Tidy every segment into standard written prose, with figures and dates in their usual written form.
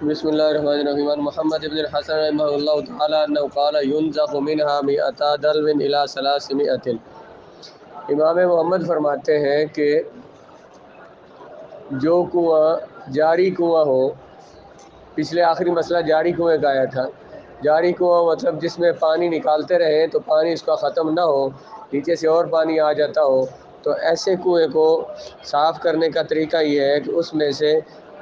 بسم اللہ الرحمن الرحیم محمد ابن الحسن رحمہ اللہ تعالیٰ عنہ قال ينزق منها مئتا دلو الى 300۔ امام محمد فرماتے ہیں کہ جو کنواں جاری کنواں ہو، پچھلے آخری مسئلہ جاری کنویں کا آیا تھا، جاری کنواں مطلب جس میں پانی نکالتے رہیں تو پانی اس کا ختم نہ ہو، نیچے سے اور پانی آ جاتا ہو، تو ایسے کنویں کو صاف کرنے کا طریقہ یہ ہے کہ اس میں سے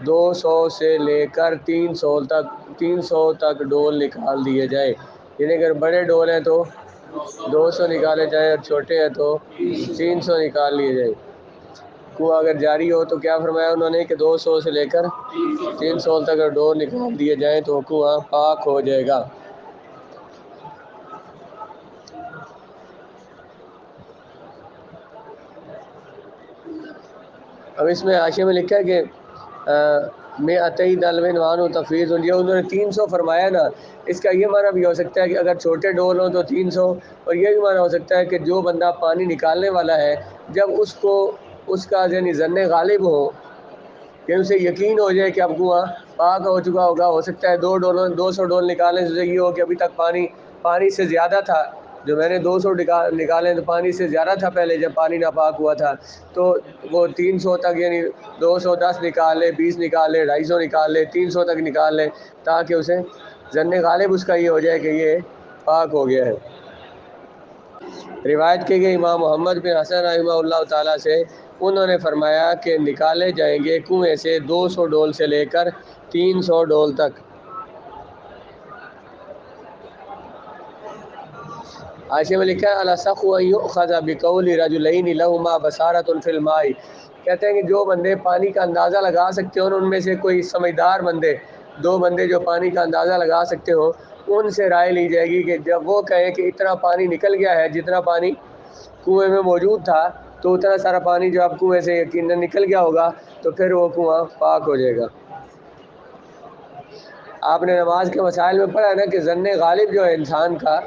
200 سے لے کر 300 تک ڈول نکال دیے جائیں۔ یعنی اگر بڑے ڈول ہیں تو 200 نکالے جائیں اور چھوٹے ہیں تو 300 نکال لیے جائیں۔ کنواں اگر جاری ہو تو کیا فرمایا انہوں نے کہ 200 سے لے کر 300 تک اگر ڈول نکال دیے جائیں تو کنواں پاک ہو جائے گا۔ اب اس میں حاشیے میں لکھا ہے کہ میں عطی دلوین وانو تفیض، یہ انہوں نے 300 فرمایا نا، اس کا یہ معنی بھی ہو سکتا ہے کہ اگر چھوٹے ڈول ہوں تو 300، اور یہ بھی معنی ہو سکتا ہے کہ جو بندہ پانی نکالنے والا ہے جب اس کا یعنی ظن غالب ہو کہ اسے یقین ہو جائے کہ اب کنواں پاک ہو چکا ہوگا، ہو سکتا ہے 200 ڈول نکالنے سے یہ ہو کہ ابھی تک پانی سے زیادہ تھا، جو میں نے 200 نکالے تو پانی سے زیادہ تھا پہلے جب پانی ناپاک ہوا تھا، تو وہ 300 تک یعنی 210 نکال لے، 20 نکال لے، 250 نکال لے، 300 تک نکال لے، تاکہ اسے ظن غالب اس کا یہ ہو جائے کہ یہ پاک ہو گیا ہے۔ روایت کی گئی امام محمد بن حسن رحمہ اللہ تعالیٰ سے، انہوں نے فرمایا کہ نکالے جائیں گے کنویں سے 200 ڈول سے لے کر 300 ڈول تک۔ حاشیے میں لکھا ہے الاسخ ان یؤخذ بقول رجلین لہما بصارۃ فی الماء، کہتے ہیں کہ جو بندے پانی کا اندازہ لگا سکتے ہوں ان میں سے کوئی سمجھدار بندے، 2 بندے جو پانی کا اندازہ لگا سکتے ہوں، ان سے رائے لی جائے گی کہ جب وہ کہیں کہ اتنا پانی نکل گیا ہے، جتنا پانی کنویں میں موجود تھا تو اتنا سارا پانی جو اب کنویں سے یقیناً نکل گیا ہوگا تو پھر وہ کنواں پاک ہو جائے گا۔ آپ نے نماز کے مسائل میں پڑھا ہے نا کہ ظن غالب جو ہے انسان کا،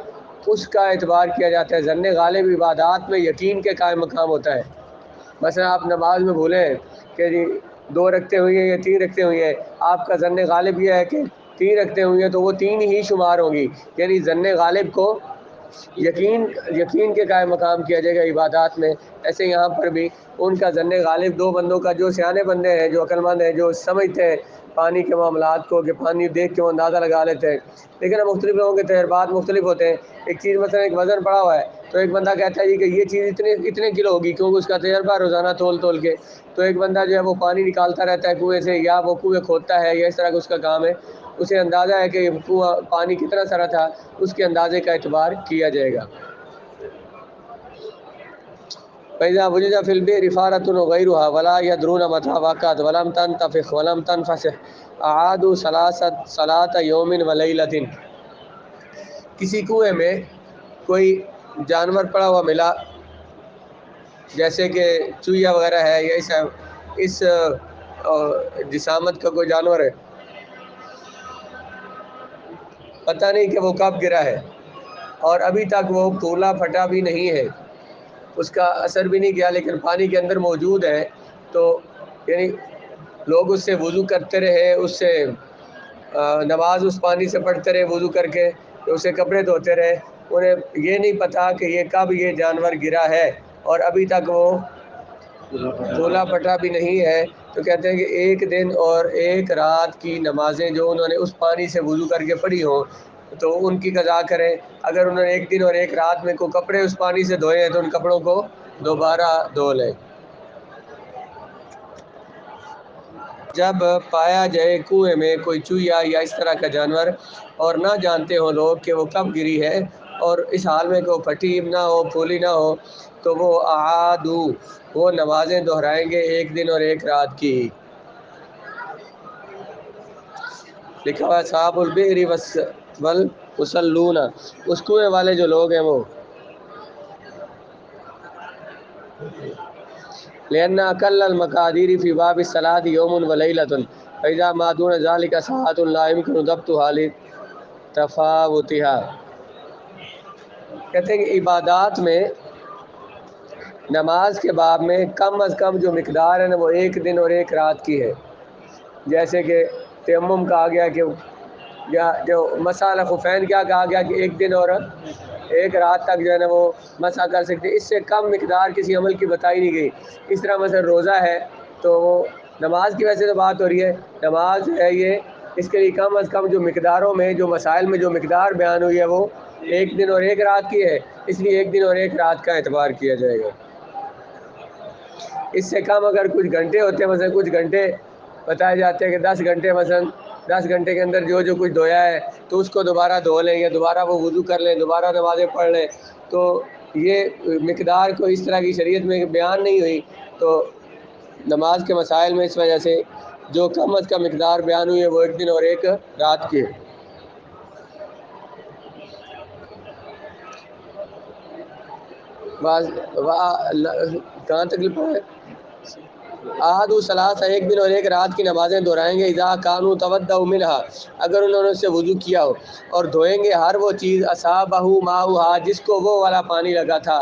اس کا اعتبار کیا جاتا ہے۔ ظن غالب عبادات میں یقین کے قائم مقام ہوتا ہے۔ مثلا آپ نماز میں بھولیں کہ جی 2 رکھتے ہوئی ہیں یا 3 رکھتے ہوئی ہیں، آپ کا ظن غالب یہ ہے کہ 3 رکھتے ہوئی ہیں تو وہ 3 ہی شمار ہوں گی، یعنی ظن غالب کو یقین کے قائم مقام کیا جائے گا عبادات میں۔ ایسے یہاں پر بھی ان کا ظن غالب 2 بندوں کا، جو سیانے بندے ہیں، جو عقل مند ہیں، جو سمجھتے ہیں پانی کے معاملات کو، کہ پانی دیکھ کے وہ اندازہ لگا لیتے ہیں، لیکن اب مختلف لوگوں کے تجربات مختلف ہوتے ہیں۔ ایک چیز مثلا ایک وزن پڑا ہوا ہے تو ایک بندہ کہتا ہے جی کہ یہ چیز اتنے کلو ہوگی، کیونکہ اس کا تجربہ روزانہ تول کے، تو ایک بندہ جو ہے وہ پانی نکالتا رہتا ہے کنویں سے، یا وہ کنویں کھودتا ہے، یا اس طرح کا اس کا کام ہے، اسے اندازہ ہے کہ کنواں پانی کتنا سارا تھا، اس کے اندازے کا اعتبار کیا جائے گا۔ فَإِذَا وُجِدَ فِي الْبِئْرِ فَارَةٌ وَغَيْرُهَا وَلَا يَدْرُونَ مَتَىٰ وَقَعَتْ وَلَمْ تَنْتَفِخْ وَلَمْ تَنْفَسِخْ أَعَادُوا صَلَاةَ يَوْمٍ وَلَيْلَةٍ، کسی کنویں میں کوئی جانور پڑا ہوا ملا، جیسے کہ چوہیا وغیرہ ہے، یا اس جسامت کا کوئی جانور ہے، پتہ نہیں کہ وہ کب گرا ہے اور ابھی تک وہ پھولا پھٹا بھی نہیں ہے، اس کا اثر بھی نہیں کیا، لیکن پانی کے اندر موجود ہے، تو یعنی لوگ اس سے وضو کرتے رہے، اس سے نماز اس پانی سے پڑھتے رہے وضو کر کے، اسے کپڑے دھوتے رہے، انہیں یہ نہیں پتا کہ یہ کب یہ جانور گرا ہے اور ابھی تک وہ پھولا پھٹا بھی نہیں ہے، تو کہتے ہیں کہ 1 دن اور 1 رات کی نمازیں جو انہوں نے اس پانی سے وضو کر کے پڑھی ہوں تو ان کی قضا کریں۔ اگر انہوں نے 1 دن اور 1 رات میں کوئی کپڑے اس پانی سے دھوئے ہیں تو ان کپڑوں کو دوبارہ دھو لیں۔ جب پایا جائے کنویں میں کوئی چوہیا یا اس طرح کا جانور اور نہ جانتے ہوں لوگ کہ وہ کب گری ہے، اور اس حال میں کہ وہ پھٹی نہ ہو، پھولی نہ ہو، تو وہ اعادو، وہ نمازیں دہرائیں گے 1 دن اور 1 رات کی۔ لکھا ہوا صاحب البئر والمصلون، اس کنویں والے جو لوگ ہیں وہ لأن أقل المقادير في باب الصلاة يوم وليلة فإذا ما دون ذلك ساعة لا يمكن ضبطها لتفاوتها، کہتے ہیں کہ عبادات میں نماز کے باب میں کم از کم جو مقدار ہے نا وہ 1 دن اور 1 رات کی ہے۔ جیسے کہ تیمم کہا گیا کہ یا جو مسح خفین کیا کہا گیا کہ ایک دن اور ایک رات تک جو ہے نا وہ مسح کر سکتے، اس سے کم مقدار کسی عمل کی بتائی نہیں گئی۔ اس طرح مثلا روزہ ہے تو وہ نماز کی وجہ سے تو بات ہو رہی ہے، نماز ہے یہ، اس کے لیے کم از کم جو مقداروں میں جو مسائل میں جو مقدار بیان ہوئی ہے وہ ایک دن اور ایک رات کی ہے، اس لیے ایک دن اور ایک رات کا اعتبار کیا جائے گا۔ اس سے کم اگر کچھ گھنٹے ہوتے ہیں، مثلا کچھ گھنٹے بتائے جاتے ہیں کہ 10 گھنٹے، مثلا 10 گھنٹے کے اندر جو کچھ دھویا ہے تو اس کو دوبارہ دھو لیں یا دوبارہ وہ وضو کر لیں، دوبارہ نمازیں پڑھ لیں، تو یہ مقدار کو اس طرح کی شریعت میں بیان نہیں ہوئی، تو نماز کے مسائل میں اس وجہ سے جو کم از کم مقدار بیان ہوئی ہے وہ ایک دن اور ایک رات کی ہے۔ کہاں تک لکھا ہے؟ آدو ثلاثہ، ایک دن اور ایک رات کی نمازیں دہرائیں گے، اذا کانوا تودوا منہا، اگر انہوں نے اس سے وضو کیا ہو، اور دھوئیں گے ہر وہ چیز اصابہ ماؤہا، جس کو وہ والا پانی لگا تھا،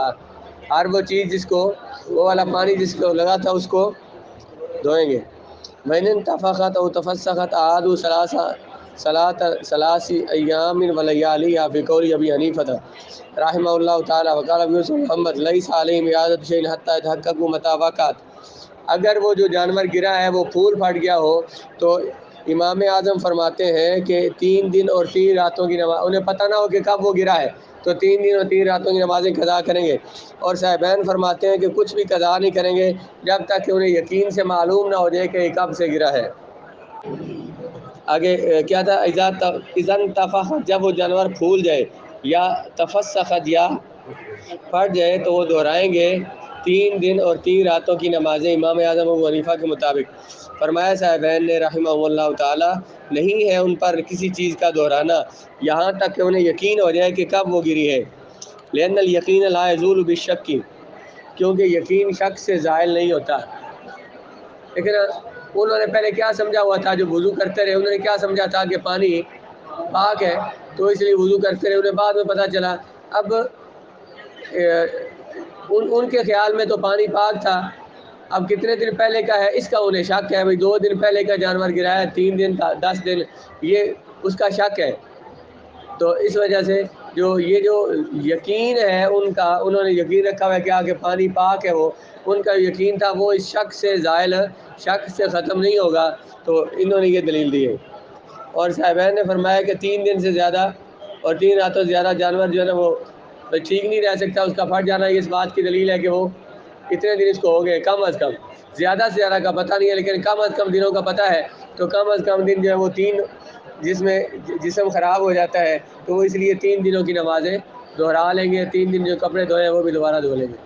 ہر وہ چیز جس کو وہ والا پانی جس کو لگا تھا اس کو دھوئیں گے۔ وَإِنِ انْتَفَخَتْ أَوْ تَفَسَّخَتْ أَعَادُوا ثلاث ایام ولیالیہا فی قول ابی حنیفہ رحمہ اللہ تعالی، وقال ابو یوسف محمد لیس علیہم اعادۃ شیء حتی یتحققوا متی وقعت، اگر وہ جو جانور گرا ہے وہ پھول پھٹ گیا ہو تو امام اعظم فرماتے ہیں کہ 3 دن اور 3 راتوں کی نماز، انہیں پتہ نہ ہو کہ کب وہ گرا ہے تو 3 دن اور 3 راتوں کی نمازیں قضا کریں گے، اور صاحبین فرماتے ہیں کہ کچھ بھی قضا نہیں کریں گے جب تک کہ انہیں یقین سے معلوم نہ ہو جائے کہ یہ کب سے گرا ہے۔ آگے کیا تھا؟ اذا انتفخت، جب وہ جانور پھول جائے، یا تفسخت، یا پھٹ جائے، تو وہ دہرائیں گے 3 دن اور 3 راتوں کی نمازیں امام اعظم ابو حنیفہ کے مطابق۔ فرمایا صاحبین نے رحمہ اللہ تعالی، نہیں ہے ان پر کسی چیز کا دہرانا یہاں تک کہ انہیں یقین ہو جائے کہ کب وہ گری ہے، لأن الیقین لا یزول بالشک، کیونکہ یقین شک سے زائل نہیں ہوتا۔ لیکن انہوں نے پہلے کیا سمجھا ہوا تھا، جو وضو کرتے رہے انہوں نے کیا سمجھا تھا کہ پانی پاک ہے تو اس لیے وضو کرتے رہے، انہیں بعد میں پتہ چلا، اب ان کے خیال میں تو پانی پاک تھا، اب کتنے دن پہلے کا ہے اس کا انہیں شک ہے، بھئی 2 دن پہلے کا جانور گرایا، 3 دن کا، 10 دن، یہ اس کا شک ہے، تو اس وجہ سے جو یقین ہے ان کا، انہوں نے یقین رکھا ہوا ہے کہ آگے پانی پاک ہے، وہ ان کا یقین تھا، وہ اس شک سے زائل، شک سے ختم نہیں ہوگا، تو انہوں نے یہ دلیل دی ہے۔ اور صاحبین نے فرمایا کہ 3 دن سے زیادہ اور 3 راتوں سے زیادہ جانور جو ہے نا وہ ٹھیک نہیں رہ سکتا، اس کا پھٹ جانا اس بات کی دلیل ہے کہ وہ اتنے دن اس کو ہو گئے، کم از کم، زیادہ سے زیادہ کا پتہ نہیں ہے لیکن کم از کم دنوں کا پتہ ہے، تو کم از کم دن جو ہے وہ 3، جس میں جسم خراب ہو جاتا ہے تو وہ اس لیے 3 دنوں کی نمازیں دہرا لیں گے، 3 دن جو کپڑے دھوئے ہیں وہ بھی دوبارہ دھو لیں گے۔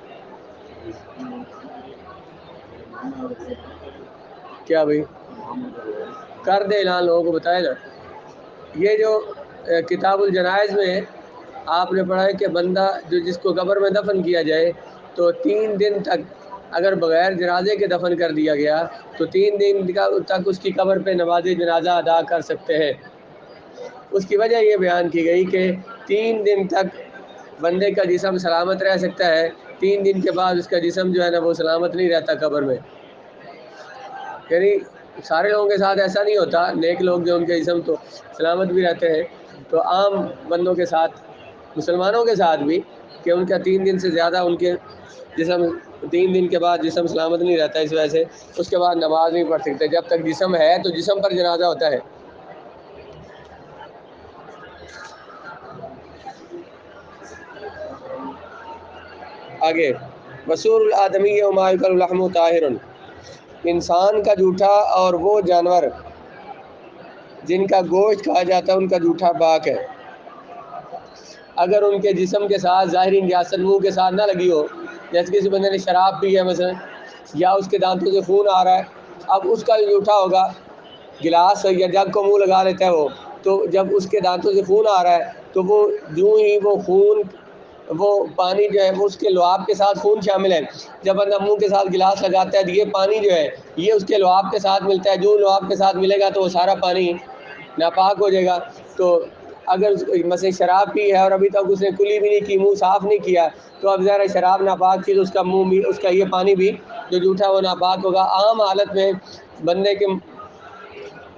کیا بھائی کر دے اعلان، لوگوں کو بتائے نا۔ یہ جو کتاب الجنائز میں آپ نے پڑھا ہے کہ بندہ جس کو قبر میں دفن کیا جائے تو 3 دن تک اگر بغیر جنازے کے دفن کر دیا گیا تو 3 دن تک اس کی قبر پہ نماز جنازہ ادا کر سکتے ہیں۔ اس کی وجہ یہ بیان کی گئی کہ 3 دن تک بندے کا جسم سلامت رہ سکتا ہے، 3 دن کے بعد اس کا جسم جو ہے نا وہ سلامت نہیں رہتا قبر میں، یعنی سارے لوگوں کے ساتھ ایسا نہیں ہوتا، نیک لوگ جو ان کے جسم تو سلامت بھی رہتے ہیں، تو عام بندوں کے ساتھ، مسلمانوں کے ساتھ بھی، کہ ان کا 3 دن سے زیادہ ان کے جسم، 3 دن کے بعد جسم سلامت نہیں رہتا، اس وجہ سے اس کے بعد نماز نہیں پڑھ سکتے، جب تک جسم ہے تو جسم پر جنازہ ہوتا ہے۔ آگے وصور الآدمی وما یؤکل لحمہ طاہر، انسان کا جھوٹا اور وہ جانور جن کا گوشت کھایا جاتا ہے ان کا جھوٹا پاک ہے، اگر ان کے جسم کے ساتھ ظاہری نجاست منہ کے ساتھ نہ لگی ہو، جیسے کسی بندے نے شراب پی ہے مثلا، یا اس کے دانتوں سے خون آ رہا ہے، اب اس کا جو جھوٹا ہوگا، گلاس یا جگ کو منہ لگا لیتا ہے وہ، تو جب اس کے دانتوں سے خون آ رہا ہے تو وہ جو ہی وہ خون، وہ پانی جو ہے وہ اس کے لعاب کے ساتھ خون شامل ہے، جب بندہ منہ کے ساتھ گلاس لگاتا ہے تو یہ پانی جو ہے یہ اس کے لعاب کے ساتھ ملتا ہے، جو لعاب کے ساتھ ملے گا تو وہ سارا پانی ناپاک ہو جائے گا۔ تو اگر مثلا شراب پی ہے اور ابھی تک اس نے کلی بھی نہیں کی، منہ صاف نہیں کیا، تو اب ذرا شراب ناپاک تھی تو اس کا منہ بھی، اس کا یہ پانی بھی جو جھوٹا وہ ناپاک ہوگا۔ عام حالت میں بندے کے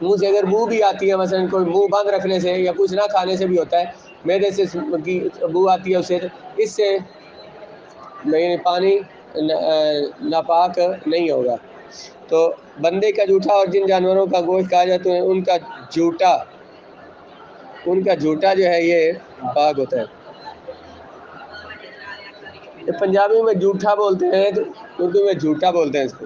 منہ سے اگر منہ بھی آتی ہے، مثلا کوئی منہ بند رکھنے سے یا کچھ نہ کھانے سے بھی ہوتا ہے، معدے سے کی بو آتی ہے اسے، اس سے پانی ناپاک نہیں ہوگا۔ تو بندے کا جھوٹا اور جن جانوروں کا گوشت کھایا جاتا ہے ان کا جھوٹا جو ہے یہ پاک ہوتا ہے۔ پنجابی میں جھوٹا بولتے ہیں، تو اردو میں جھوٹا بولتے ہیں اس کو۔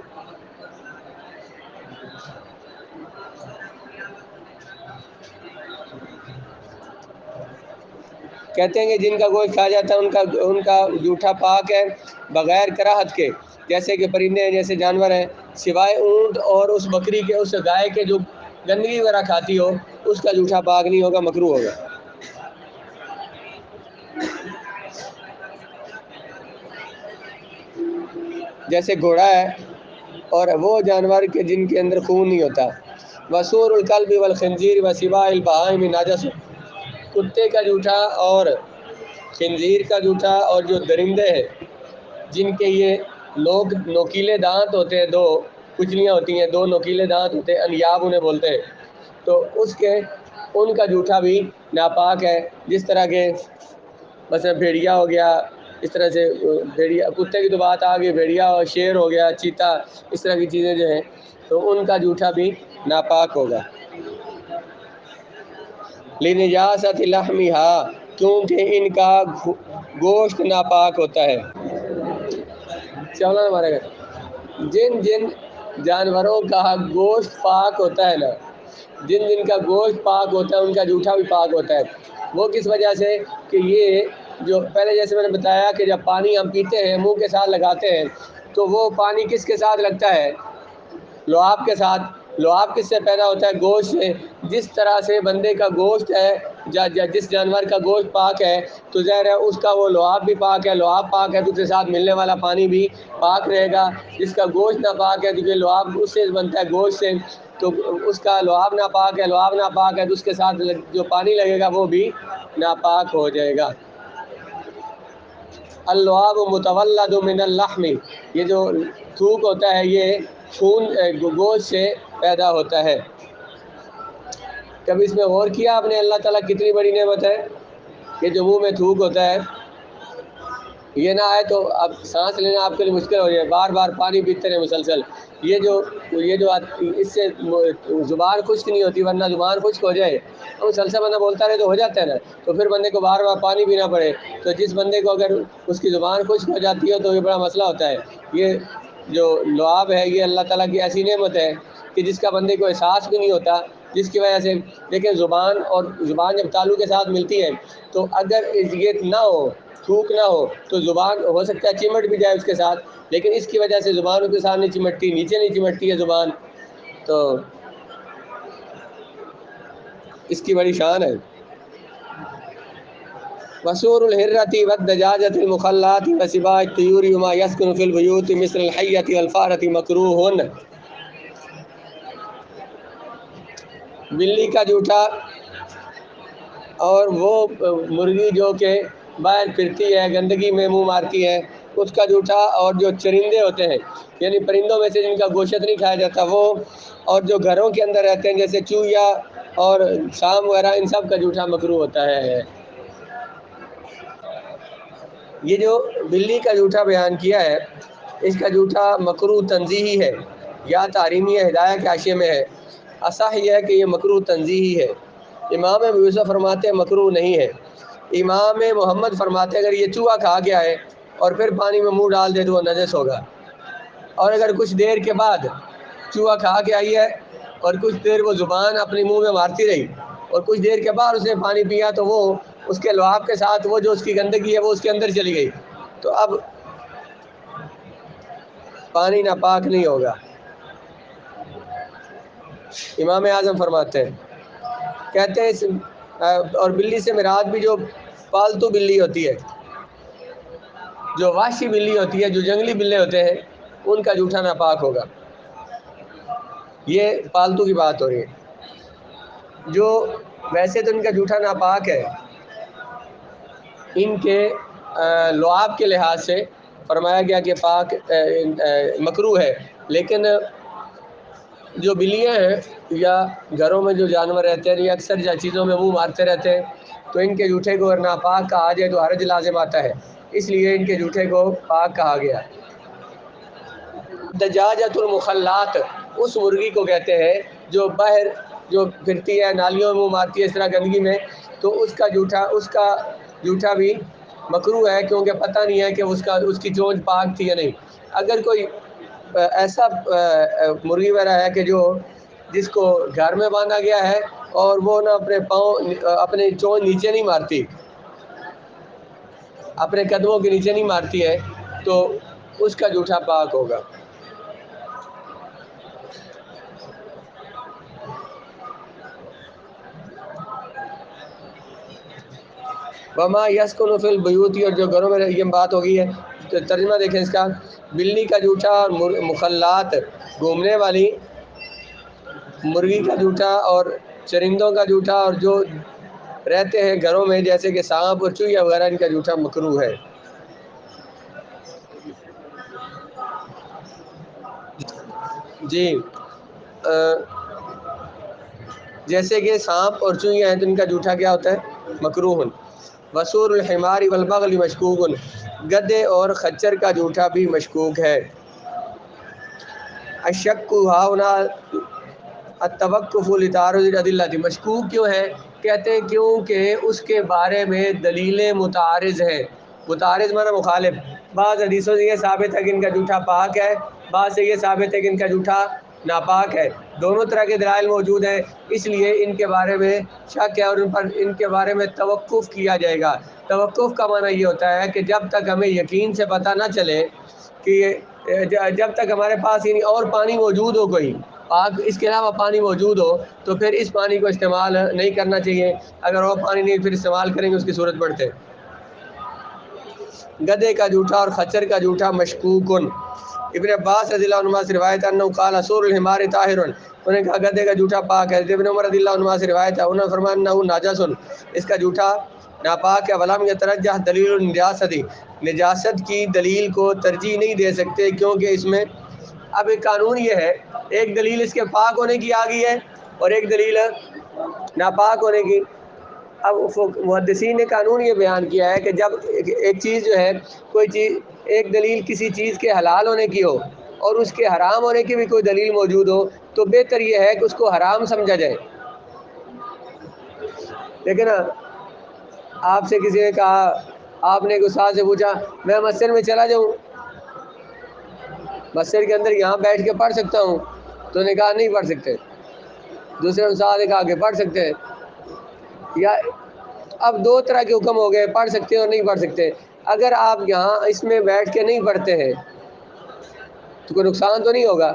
کہتے ہیں کہ جن کا گوشت کھایا جاتا ہے ان کا جھوٹا پاک ہے بغیر کراہت کے، جیسے کہ پرندے ہیں، جیسے جانور ہیں، سوائے اونٹ اور اس بکری کے، اس گائے کے جو گندگی وغیرہ کھاتی ہو، اس کا جھوٹا پاک نہیں ہوگا، مکروہ ہوگا۔ جیسے گھوڑا ہے اور وہ جانور کے جن کے اندر خون نہیں ہوتا۔ وسور الکلب والخنزیر وسباع البہائم نجس، کتے کا جھوٹا اور خنزیر کا جھوٹا اور جو درندے ہیں جن کے یہ لوگ نوکیلے دانت ہوتے ہیں، دو کچلیاں ہوتی ہیں، دو نوکیلے دانت ہوتے ہیں، انیاب انہیں بولتے ہیں، تو ان کا جھوٹا بھی ناپاک ہے۔ جس طرح کے مثلا بھیڑیا ہو گیا، اس طرح سے بھیڑیا، کتے کی تو بات آ گئی، بھیڑیا اور شیر ہو گیا، چیتا، اس طرح کی چیزیں جو ہیں تو ان کا جھوٹا بھی ناپاک ہوگا۔ لنجاست لحمھا، کیونکہ ان کا گوشت ناپاک ہوتا ہے۔ چلو ہمارے گھر جن جانوروں کا گوشت پاک ہوتا ہے نا، جن کا گوشت پاک ہوتا ہے ان کا جھوٹا بھی پاک ہوتا ہے۔ وہ کس وجہ سے کہ یہ جو پہلے جیسے میں نے بتایا کہ جب پانی ہم پیتے ہیں منہ کے ساتھ لگاتے ہیں تو وہ پانی کس کے ساتھ لگتا ہے؟ لعاب کے ساتھ۔ لعاب کس سے پیدا ہوتا ہے؟ گوشت سے۔ جس طرح سے بندے کا گوشت ہے، جس جانور کا گوشت پاک ہے تو ظاہر ہے اس کا وہ لعاب بھی پاک ہے، لعاب پاک ہے تو اس کے ساتھ ملنے والا پانی بھی پاک رہے گا۔ جس کا گوشت ناپاک ہے کیونکہ لعاب اس سے بنتا ہے گوشت سے، تو اس کا لعاب ناپاک ہے، لعاب ناپاک ہے تو اس کے ساتھ جو پانی لگے گا وہ بھی ناپاک ہو جائے گا۔ اللعاب متولد من اللحم، یہ جو تھوک ہوتا ہے یہ خون گوشت سے پیدا ہوتا ہے۔ کبھی اس میں غور کیا آپ نے اللہ تعالیٰ کتنی بڑی نعمت ہے کہ جو منہ میں تھوک ہوتا ہے، یہ نہ آئے تو اب سانس لینا آپ کے لیے مشکل ہو جائے، بار بار پانی پیتے رہے مسلسل۔ یہ جو اس سے زبان خشک نہیں ہوتی، ورنہ زبان خشک ہو جائے تو مسلسل بندہ بولتا رہے تو ہو جاتا ہے نا، تو پھر بندے کو بار بار پانی پینا پڑے۔ تو جس بندے کو اگر اس کی زبان خشک ہو جاتی ہے تو یہ بڑا مسئلہ ہوتا ہے۔ یہ جو لعاب ہے یہ اللہ تعالیٰ کی ایسی نعمت ہے کہ جس کا بندے کو احساس بھی نہیں ہوتا، جس کی وجہ سے دیکھیں زبان جب تالو کے ساتھ ملتی ہے تو اگر یہ نہ ہو، تھوک نہ ہو تو زبان ہو سکتا ہے چمٹ بھی جائے اس کے ساتھ، لیکن اس کی وجہ سے زبان اس کے ساتھ نہیں چمٹتی، نیچے نہیں چمٹتی ہے زبان، تو اس کی بڑی شان ہے۔ وسور الحرۃ والدجاجۃ المخلات وسباع الطیور وما یسکن فی البیوت مثل الحیۃ والفارۃ مکروہ، بلی کا جھوٹا اور وہ مرغی جو کہ باہر پھرتی ہے، گندگی میں منہ مارتی ہے، اس کا جھوٹا، اور جو چرندے ہوتے ہیں یعنی پرندوں میں سے جن کا گوشت نہیں کھایا جاتا وہ، اور جو گھروں کے اندر رہتے ہیں جیسے چوہیا اور سام وغیرہ، ان سب کا جھوٹا مکروہ ہوتا ہے۔ یہ جو بلی کا جھوٹا بیان کیا ہے اس کا جھوٹا مکروہ تنزیہی ہے یا تحریمی ہے، ہدایہ کے حاشیے میں ہے۔ اصح یہ ہے کہ یہ مکروہ تنزیہی ہے۔ امام ابو یوسف فرماتے ہیں مکروہ نہیں ہے۔ امام محمد فرماتے ہیں اگر یہ چوہا کھا گیا ہے اور پھر پانی میں منہ ڈال دے تو وہ نجس ہوگا، اور اگر کچھ دیر کے بعد چوہا کھا کے آئی ہے اور کچھ دیر وہ زبان اپنے منہ میں مارتی رہی اور کچھ دیر کے بعد اس نے پانی پیا تو وہ اس کے لعاب کے ساتھ وہ جو اس کی گندگی ہے وہ اس کے اندر چلی گئی، تو اب پانی ناپاک نہیں ہوگا۔ امام اعظم فرماتے ہیں، کہتے ہیں اور بلی سے مراد بھی جو پالتو بلی ہوتی ہے، جو وحشی بلی ہوتی ہے، جو جنگلی بلے ہوتے ہیں ان کا جھوٹا ناپاک ہوگا۔ یہ پالتو کی بات ہو رہی ہے۔ جو ویسے تو ان کا جھوٹا ناپاک ہے، ان کے لعاب کے لحاظ سے فرمایا گیا کہ پاک مکروہ ہے، لیکن جو بلیاں ہیں یا گھروں میں جو جانور رہتے ہیں یہ اکثر چیزوں میں منہ مارتے رہتے ہیں، تو ان کے جوٹے کو اگر ناپاک کہا جائے تو حرج لازم آتا ہے، اس لیے ان کے جوٹے کو پاک کہا گیا۔ دجاجۃ المخلات اس مرغی کو کہتے ہیں جو باہر جو پھرتی ہے، نالیوں میں منہ مارتی ہے اس طرح گندگی میں، تو اس کا جوٹا بھی مکروہ ہے، کیونکہ پتہ نہیں ہے کہ اس کی چونچ پاک تھی یا نہیں۔ اگر کوئی ایسا مرغی وغیرہ ہے کہ جس کو گھر میں باندھا گیا ہے اور وہ نہ اپنے چونچ نیچے نہیں مارتی، اپنے قدموں کے نیچے نہیں مارتی ہے، تو اس کا جوٹا پاک ہوگا۔ وما یسکن فی البیوت، اور جو گھروں میں یہ بات ہوگی ہے، تو ترجمہ دیکھیں اس کا، بلی کا جوٹا اور مخلات گھومنے والی مرغی کا جوٹا اور چرندوں کا جوٹا اور جو رہتے ہیں گھروں میں جیسے کہ سانپ اور چوہیا وغیرہ، ان کا جوٹا مکروہ ہے۔ جی جیسے کہ سانپ اور چوہیا ہیں تو ان کا جوٹا کیا ہوتا ہے؟ مکروہ۔ وسور الحمار والبغل مشکوک، گدھے اور خچر کا جوٹا بھی مشکوک ہے۔ الشک ہاؤنا التوقف لتعارض الادلہ، مشکوک کیوں ہے؟ کہتے ہیں کیونکہ اس کے بارے میں دلیلیں متعارض ہیں۔ متعارض معنی مخالف، بعض حدیثوں سے یہ ثابت ہے کہ ان کا جوٹا پاک ہے، بعض سے یہ ثابت ہے کہ ان کا جوٹا ناپاک ہے، دونوں طرح کے دلائل موجود ہیں، اس لیے ان کے بارے میں شک ہے اور ان کے بارے میں توقف کیا جائے گا۔ توقف کا معنی یہ ہوتا ہے کہ جب تک ہمیں یقین سے پتہ نہ چلے کہ جب تک ہمارے پاس یعنی اور پانی موجود ہو، کوئی پاک اس کے علاوہ پانی موجود ہو، تو پھر اس پانی کو استعمال نہیں کرنا چاہیے، اگر اور پانی نہیں پھر استعمال کریں گے اس کی صورت پڑتے۔ گدھے کا جوٹا اور خچر کا جوٹا مشکوکن، ابن عباس رضی اللہ عنہ سے روایت ہے انہو قال سور الحمار طاہر، انہوں نے کہا گدھے کا جوٹا پاک ہے۔ ابن عمر رضی اللہ عنہ سے روایت ہے انہوں نے فرمایا انہو ناجس، اس کا جوٹا ناپاک ہے۔ ولم یترجح دلیل النجاست، نجاست کی دلیل کو ترجیح نہیں دے سکتے، کیونکہ اس میں اب ایک قانون یہ ہے، ایک دلیل اس کے پاک ہونے کی آ گئی ہے اور ایک دلیل ناپاک ہونے کی۔ اب محدثین نے قانون یہ بیان کیا ہے کہ جب ایک چیز جو ہے، کوئی چیز ایک دلیل کسی چیز کے حلال ہونے کی ہو اور اس کے حرام ہونے کی بھی کوئی دلیل موجود ہو، تو بہتر یہ ہے کہ اس کو حرام سمجھا جائے۔ لیکن آپ سے کسی نے کہا، آپ نے ایک استاد سے پوچھا میں مسجد میں چلا جاؤں، مسجد کے اندر یہاں بیٹھ کے پڑھ سکتا ہوں؟ تو انہوں نے کہا نہیں پڑھ سکتے۔ دوسرے استاد نے کہا کہ پڑھ سکتے ہیں۔ یا اب دو طرح کے حکم ہو گئے، پڑھ سکتے اور نہیں پڑھ سکتے۔ اگر آپ یہاں اس میں بیٹھ کے نہیں پڑھتے ہیں تو کوئی نقصان تو نہیں ہوگا،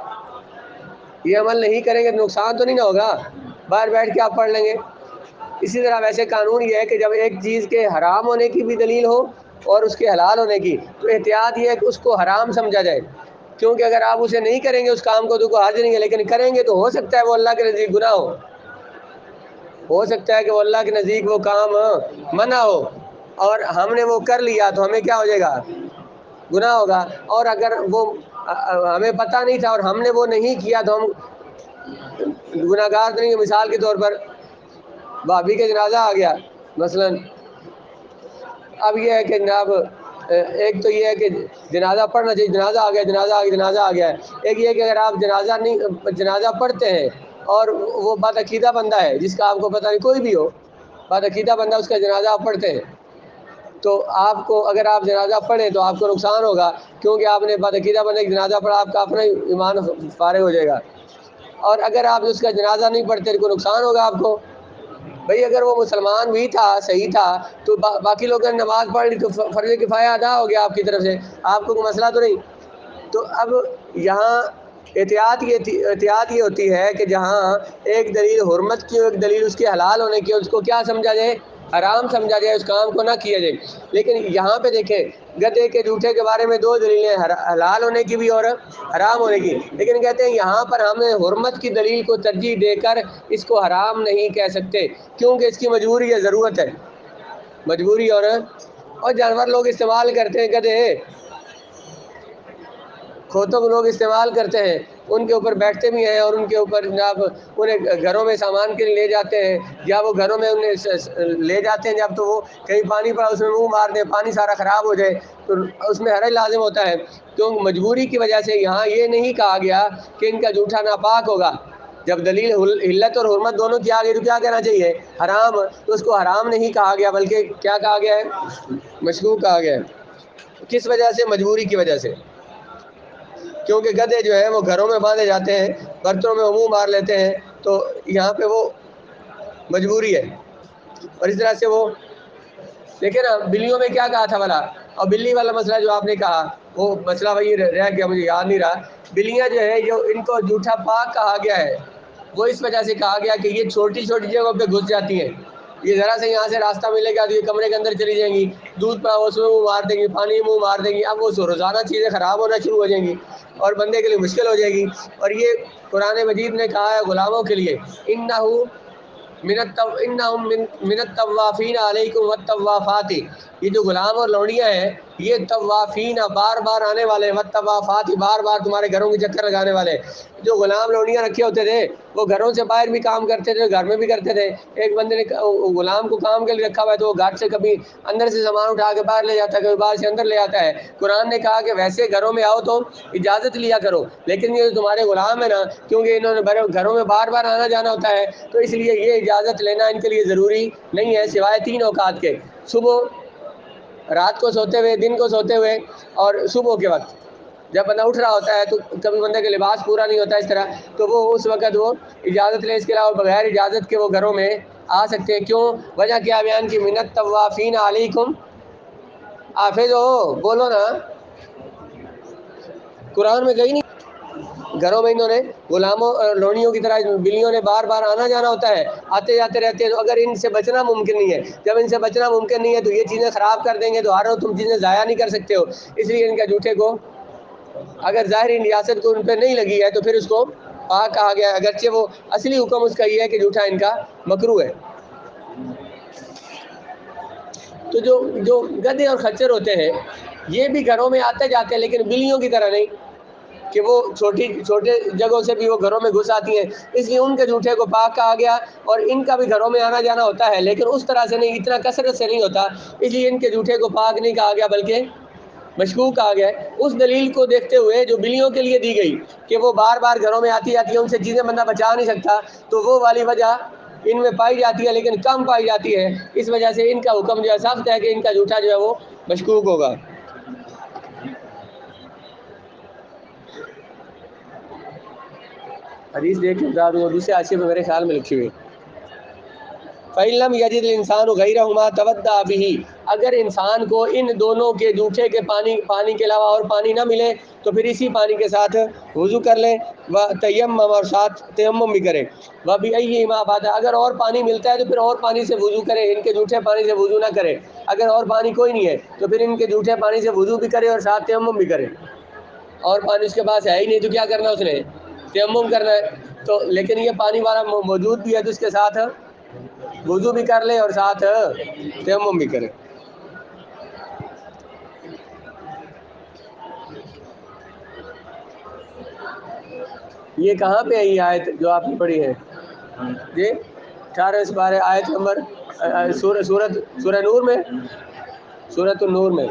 یہ عمل نہیں کریں گے تو نقصان تو نہیں نہ ہوگا، باہر بیٹھ کے آپ پڑھ لیں گے۔ اسی طرح ویسے قانون یہ ہے کہ جب ایک چیز کے حرام ہونے کی بھی دلیل ہو اور اس کے حلال ہونے کی، تو احتیاط یہ ہے کہ اس کو حرام سمجھا جائے، کیونکہ اگر آپ اسے نہیں کریں گے اس کام کو تو کوئی حرج نہیں ہے، لیکن کریں گے تو ہو سکتا ہے وہ اللہ کے نزدیک گناہ ہو سکتا ہے کہ وہ اللہ کے نزدیک وہ کام منع ہو، اور ہم نے وہ کر لیا تو ہمیں کیا ہو جائے گا؟ گناہ ہوگا۔ اور اگر وہ ہمیں پتہ نہیں تھا اور ہم نے وہ نہیں کیا تو ہم گناہ گار نہیں ہیں۔ مثال کے طور پر بھابھی کا جنازہ آ گیا مثلا، اب یہ ہے کہ جناب ایک تو یہ ہے کہ جنازہ پڑھنا چاہیے، جنازہ آ گیا، جنازہ آ گیا ہے۔ ایک یہ ہے کہ اگر آپ جنازہ پڑھتے ہیں اور وہ بدعقیدہ بندہ ہے جس کا آپ کو پتہ نہیں، کوئی بھی ہو بدعقیدہ بندہ، اس کا جنازہ آپ پڑھتے ہیں، تو آپ کو اگر آپ جنازہ پڑھیں تو آپ کو نقصان ہوگا، کیونکہ آپ نے بدعقیدہ بندے کا جنازہ پڑھا، آپ کا اپنا ایمان فارغ ہو جائے گا۔ اور اگر آپ اس کا جنازہ نہیں پڑھتے تو کوئی نقصان ہوگا آپ کو۔ بھئی اگر وہ مسلمان بھی تھا، صحیح تھا، تو باقی لوگوں نے نماز پڑھ لی تو فرض کفایہ ادا ہو گیا آپ کی طرف سے، آپ کو کوئی مسئلہ تو نہیں۔ تو اب یہاں احتیاط یہ ہوتی ہے کہ جہاں ایک دلیل حرمت کی ہو، ایک دلیل اس کے حلال ہونے کی ہو، اس کو کیا سمجھا جائے؟ حرام سمجھا جائے، اس کام کو نہ کیا جائے۔ لیکن یہاں پہ دیکھیں گدھے کے جوٹے کے بارے میں دو دلیلیں، حلال ہونے کی بھی اور حرام ہونے کی، لیکن کہتے ہیں یہاں پر ہم حرمت کی دلیل کو ترجیح دے کر اس کو حرام نہیں کہہ سکتے، کیونکہ اس کی مجبوری ہے، ضرورت ہے، مجبوری۔ اور جانور لوگ استعمال کرتے ہیں، گدھے کھوتوں کو لوگ استعمال کرتے ہیں، ان کے اوپر بیٹھتے بھی ہیں اور ان کے اوپر جناب انہیں گھروں میں سامان کے لیے لے جاتے ہیں یا وہ گھروں میں انہیں لے جاتے ہیں جب تو وہ کہیں پانی پڑا اس میں منہ مار دیں پانی سارا خراب ہو جائے تو اس میں حرج لازم ہوتا ہے. تو مجبوری کی وجہ سے یہاں یہ نہیں کہا گیا کہ ان کا جھوٹا ناپاک ہوگا. جب دلیل علت اور حرمت دونوں کی آ گئی تو کیا کہنا چاہیے؟ حرام. تو اس کو حرام نہیں کہا گیا بلکہ کیا کہا گیا ہے؟ مشکوک کہا گیا ہے. کس وجہ سے؟ مجبوری کی وجہ سے. کیونکہ گدھے جو ہیں وہ گھروں میں باندھے جاتے ہیں برتنوں میں منہ مار لیتے ہیں تو یہاں پہ وہ مجبوری ہے. اور اس طرح سے وہ دیکھیں نا بلیوں میں کیا کہا تھا بھلا؟ اور بلی والا مسئلہ جو آپ نے کہا وہ مسئلہ وہی رہ گیا مجھے یاد نہیں رہا. بلیاں جو ہے جو ان کو جھوٹا پاک کہا گیا ہے وہ اس وجہ سے کہا گیا کہ یہ چھوٹی چھوٹی جگہوں پہ گھس جاتی ہیں. یہ ذرا سے یہاں سے راستہ ملے گا تو یہ کمرے کے اندر چلی جائیں گی دودھ پا اس میں منہ مار دیں گی پانی منہ مار دیں گی. اب وہ روزانہ چیزیں خراب ہونا شروع ہو جائیں گی اور بندے کے لیے مشکل ہو جائے گی. اور یہ قرآن مجید نے کہا ہے غلاموں کے لیے انہم من الطوافین علیکم والطوافات. یہ جو غلام اور لوڑیاں ہیں یہ طوافین بار بار آنے والے والطوافات بار بار تمہارے گھروں کے چکر لگانے والے. جو غلام لوڑیاں رکھے ہوتے تھے وہ گھروں سے باہر بھی کام کرتے تھے گھر میں بھی کرتے تھے. ایک بندے نے غلام کو کام کے لیے رکھا ہوا ہے تو وہ گھر سے کبھی اندر سے سامان اٹھا کے باہر لے جاتا ہے کبھی باہر سے اندر لے آتا ہے. قرآن نے کہا کہ ویسے گھروں میں آؤ تو اجازت لیا کرو لیکن یہ تمہارے غلام ہے نا کیونکہ انہوں نے گھروں میں بار بار آنا جانا ہوتا ہے تو اس لیے یہ اجازت لینا ان کے لیے ضروری نہیں ہے سوائے 3 اوقات کے: صبح رات کو سوتے ہوئے دن کو سوتے ہوئے اور صبح کے وقت. جب بندہ اٹھ رہا ہوتا ہے تو کبھی بندے کا لباس پورا نہیں ہوتا اس طرح تو وہ اس وقت وہ اجازت لے. اس کے علاوہ بغیر اجازت کے وہ گھروں میں آ سکتے ہیں. کیوں؟ وجہ کیا بیان کی؟ من الطوافین علیکم. حافظ ہو بولو نا قرآن میں گئی نہیں؟ گھروں میں انہوں نے غلاموں لوڑیوں کی طرح بلیوں نے بار بار آنا جانا ہوتا ہے آتے جاتے رہتے ہیں. تو اگر ان سے بچنا ممکن نہیں ہے جب ان سے بچنا ممکن نہیں ہے تو یہ چیزیں خراب کر دیں گے تو ہر روز تم چیزیں ضائع نہیں کر سکتے ہو. اس لیے ان کا جھوٹے کو اگر ظاہری نیاست کو ان پہ نہیں لگی ہے تو پھر اس کو پاک کہا گیا ہے اگرچہ وہ اصلی حکم اس کا یہ ہے کہ جھوٹا ان کا مکروہ ہے. تو جو گدھے اور خچر ہوتے ہیں یہ بھی گھروں میں آتے جاتے ہیں لیکن بلیوں کی طرح نہیں کہ وہ چھوٹے جگہوں سے بھی وہ گھروں میں گھس آتی ہیں. اس لیے ان کے جھوٹے کو پاک کہا گیا اور ان کا بھی گھروں میں آنا جانا ہوتا ہے لیکن اس طرح سے نہیں اتنا کثرت سے نہیں ہوتا. اس لیے ان کے جھوٹے کو پاک نہیں کہا گیا بلکہ مشکوک کہا گیا ہے. اس دلیل کو دیکھتے ہوئے جو بلیوں کے لیے دی گئی کہ وہ بار بار گھروں میں آتی جاتی ہے ان سے چیزیں بندہ بچا نہیں سکتا تو وہ والی وجہ ان میں پائی جاتی ہے لیکن کم پائی جاتی ہے. اس وجہ سے ان کا حکم جو ہے سخت ہے کہ ان کا جھوٹا جو ہے وہ مشکوک ہوگا. حدیث دیکھ کے بتا دوں دوسرے حاشیے میں میرے خیال میں لکھی ہوئی فَإِن لَّمْ يَجِدِ الْإِنسَانُ غَيْرَهُمَا تَوَضَّأَ بِهِ. اگر انسان کو ان دونوں کے جھوٹے کے پانی کے علاوہ اور پانی نہ ملے تو پھر اسی پانی کے ساتھ وضو کر لے وَتَيَمَّمَ اور ساتھ تیمم بھی کرے. وَبِأَيِّهِمَا بَدَأَ. اگر اور پانی ملتا ہے تو پھر اور پانی سے وضو کرے ان کے جھوٹے پانی سے وضو نہ کرے. اگر اور پانی کوئی نہیں ہے تو پھر ان کے جھوٹے پانی سے وضو بھی کرے اور ساتھ تیمم بھی کرے. اور پانی اس کے پاس ہے ہی نہیں تو کیا کرنا اس نے؟ تیمم کرنا ہے. تو لیکن یہ پانی والا موجود بھی ہے تو اس کے ساتھ وضو بھی کر لے اور ساتھ تیمم بھی کرے. یہ کہاں پہ ہے یہ آیت جو آپ نے پڑھی ہے؟ جی 18 پارے آیت نمبر سورہ نور میں سورۃ النور میں.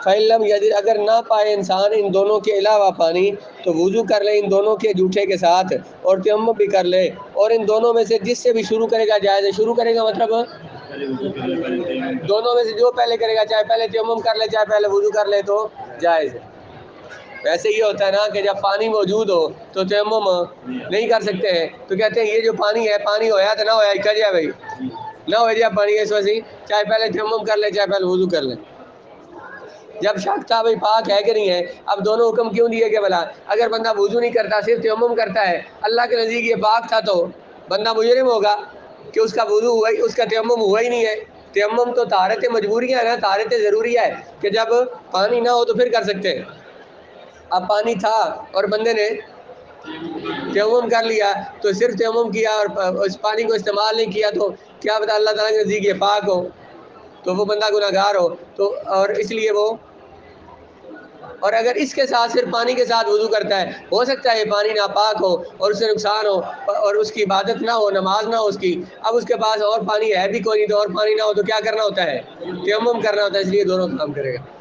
فَإِن يَجِدْ. اگر نہ پائے انسان ان دونوں کے علاوہ پانی تو وضو کر لے ان دونوں کے جھوٹے کے ساتھ اور تیمم بھی کر لے اور ان دونوں میں سے جس سے بھی شروع کرے گا جائز ہے. شروع کرے گا مطلب دونوں میں سے جو پہلے کرے گا چاہے پہلے تیمم کر لے چاہے پہلے وضو کر لے تو جائز ہے. ویسے یہ ہوتا ہے نا کہ جب پانی موجود ہو تو تیمم نہیں کر سکتے ہیں تو کہتے ہیں یہ جو پانی ہے پانی ہویا تو نہ ہویا کیا جائے بھائی نہ ہو جائے پانی اس وجہ سے چاہے پہلے تیمم کر لے چاہے پہلے وضو کر لے. جب شک تھا بھائی پاک ہے کہ نہیں ہے اب دونوں حکم کیوں دیے کہ بھلا اگر بندہ وضو نہیں کرتا صرف تیمم کرتا ہے اللہ کے نزدیک یہ پاک تھا تو بندہ مجرم ہوگا کہ اس کا وضو ہوا ہی اس کا تیمم ہوا ہی نہیں ہے. تیمم تو طہارت مجبوری ہے نا طہارت ضروری ہے کہ جب پانی نہ ہو تو پھر کر سکتے ہیں. اب پانی تھا اور بندے نے تیمم کر لیا تو صرف تیمم کیا اور اس پانی کو استعمال نہیں کیا تو کیا پتہ اللہ تعالیٰ کے نزدیک یہ پاک ہو تو وہ بندہ گناہ گار ہو. تو اور اس لیے وہ اور اگر اس کے ساتھ صرف پانی کے ساتھ وضو کرتا ہے، ہو سکتا ہے یہ پانی ناپاک ہو اور اس سے نقصان ہو اور اس کی عبادت نہ ہو، نماز نہ ہو اس کی، اب اس کے پاس اور پانی ہے بھی کوئی نہیں تو اور پانی نہ ہو تو کیا کرنا ہوتا ہے؟ تیمم کرنا ہوتا ہے، اس لیے دونوں کام کرے گا۔